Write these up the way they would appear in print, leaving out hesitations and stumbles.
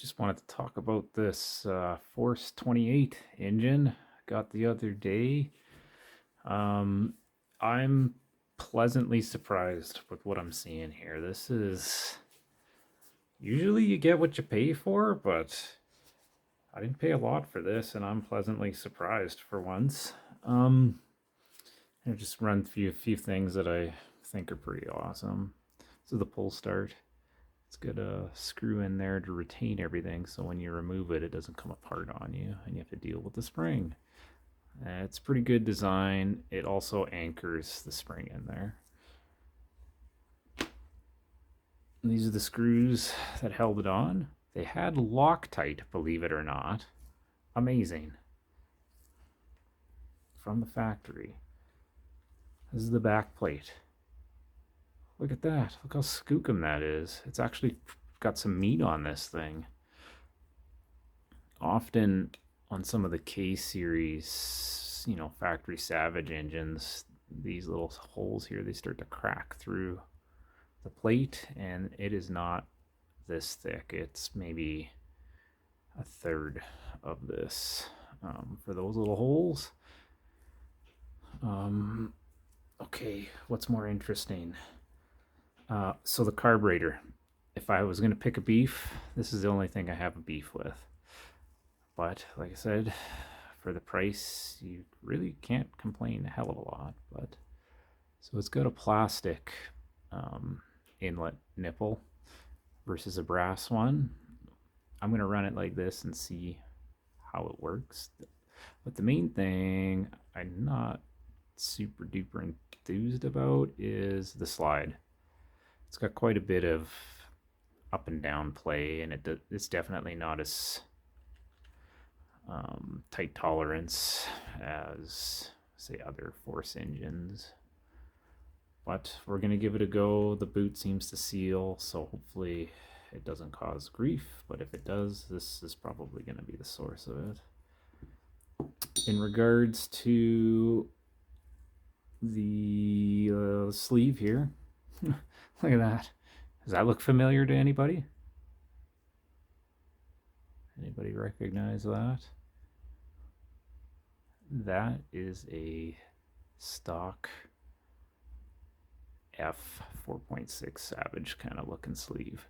just wanted to talk about this Force 28 engine got the other day. I'm pleasantly surprised with what I'm seeing here. This is usually you get what you pay for, but I didn't pay a lot for this, and I'm pleasantly surprised for once. I'll just run through a few things that I think are pretty awesome. So the pull start. It's got a screw in there to retain everything, so when you remove it, it doesn't come apart on you, and you have to deal with the spring. It's pretty good design. It also anchors the spring in there. And these are the screws that held it on. They had Loctite, believe it or not. Amazing. From the factory. This is the back plate. Look at that. Look how skookum that is. It's actually got some meat on this thing. Often on some of the K series, factory Savage engines, these little holes here, they start to crack through the plate, and it is not this thick. It's maybe a third of this for those little holes. Okay, what's more interesting? So the carburetor, if I was going to pick a beef, this is the only thing I have a beef with. But like I said, for the price, you really can't complain a hell of a lot. But so it's got a plastic inlet nipple versus a brass one. I'm going to run it like this and see how it works. But the main thing I'm not super duper enthused about is the slide. It's got quite a bit of up and down play, and it's definitely not as tight tolerance as, say, other Force engines. But we're going to give it a go. The boot seems to seal, so hopefully it doesn't cause grief. But if it does, this is probably going to be the source of it. In regards to the sleeve here, look at that. Does that look familiar to anybody? Anybody recognize that? That is a stock F4.6 Savage kind of looking sleeve.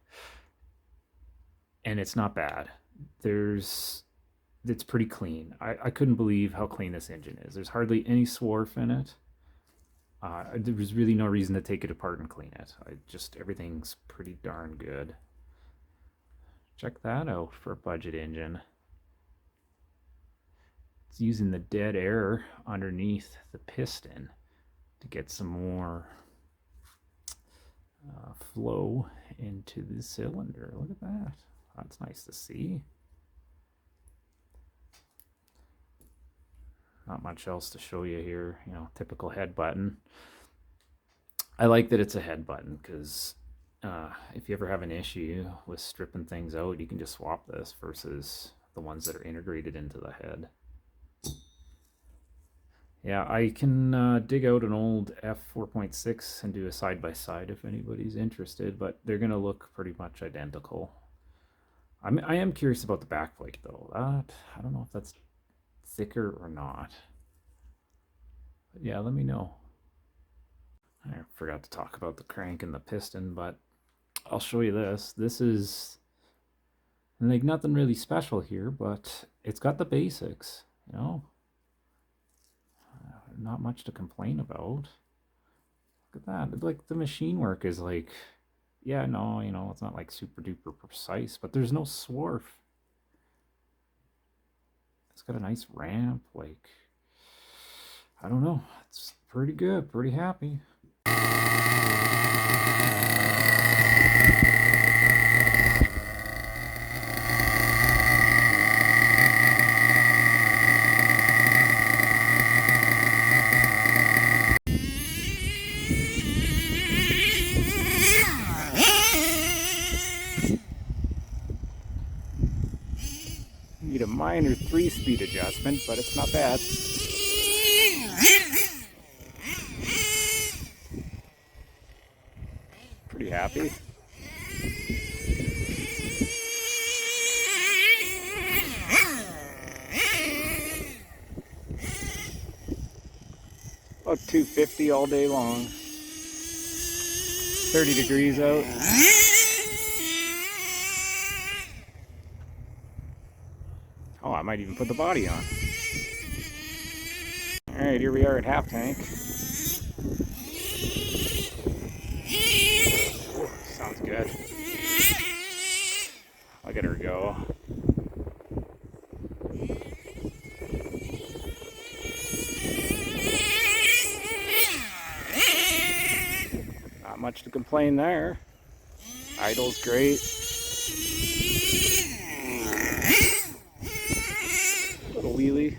And it's not bad. It's pretty clean. I couldn't believe how clean this engine is. There's hardly any swarf in it. There was really no reason to take it apart and clean it. Everything's pretty darn good. Check that out for a budget engine. It's using the dead air underneath the piston to get some more flow into the cylinder. Look at that. That's nice to see. Not much else to show you here. Typical head button. I like that it's a head button because if you ever have an issue with stripping things out, you can just swap this versus the ones that are integrated into the head. Yeah, I can dig out an old F4.6 and do a side-by-side if anybody's interested, but they're going to look pretty much identical. I am curious about the backplate though. I don't know if that's thicker or not. But yeah, let me know. I forgot to talk about the crank and the piston, but I'll show you this. This is like nothing really special here, but it's got the basics, not much to complain about. Look at that. Like the machine work is like, yeah, no, it's not like super duper precise, but there's no swarf. It's got a nice ramp, like, I don't know. It's pretty good, pretty happy. Need a minor 3-speed adjustment, but it's not bad. Pretty happy. About 250 all day long. 30 degrees out. Oh, I might even put the body on. Alright, here we are at half tank. Ooh, sounds good. Look at her go. Not much to complain there. Idle's great. Little wheelie.